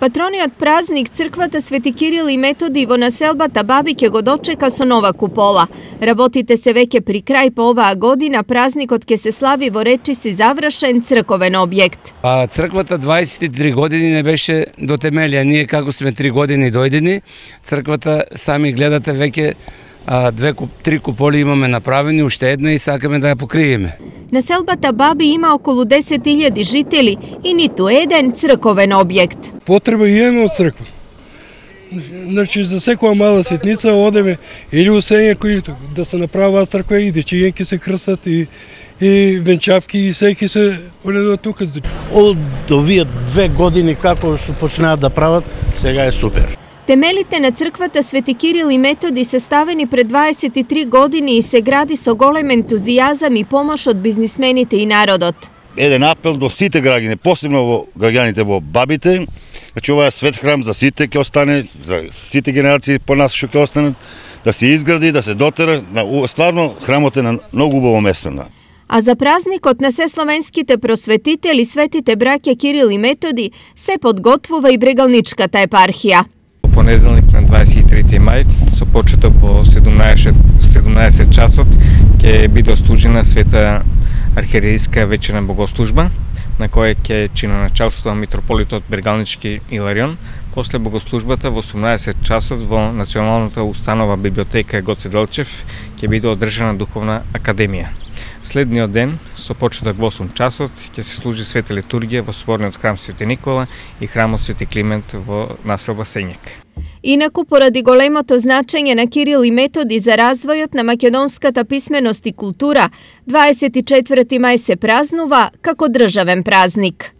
Патрониот празник црквата Свети Кирил и Методи во населбата Бабике го дочека со нова купола. Работите се веќе при крај, по оваа година празникот ќе се слави во речиси завршен црковен објект. Црквата 23 години не беше до темели, а ние како сме 3 години дојдени, црквата сами гледате веќе 2-3 куполи имаме направени, уште една и сакаме да ја покриеме. Населбата Баби има околу 10.000 жители и ниту еден црковен објект. Потреба имаме од црква. Значи за секоја мала ситница одеме или у Сењако или да се направува црква и дечиња ќе се крстат и венчавки и секи се оледува тука. Од овие 2 години како што почнаа да прават, сега е супер. Темелите на црквата Свети Кирил и Методи се ставени пред 23 години и се гради со голем ентузијазам и помош од бизнисмените и народот. Еден апел до сите граѓани, посебно во граѓаните во Бабите, значи ова е свет храм за сите ќе остане, за сите генерации по нас што ќе останат, да се изгради, да се дотера, стварно храмот е на многу убаво место. А за празникот на сесловенските просветители, светите браќа Кирил и Методи, се подготвува и Брегалничката епархија. Понеделник на 23 мај, со почеток во 17 часот, ќе биде ослужена света архиерејска вечерна богослужба, на која ќе чиноначалствува митрополитот Брегалнички Иларион. После богослужбата во 18 часот во Националната установа библиотека Гоце Делчев ќе биде одржана духовна академија. Следниот ден, со почеток во 8 часот, ќе се служи света литургија во соборниот храм Свети Никола и храмот Свети Климент во населба Сењак. Инаку, поради големото значење на Кирил и Методи за развојот на македонската писменост и култура, 24 мај се празнува како државен празник.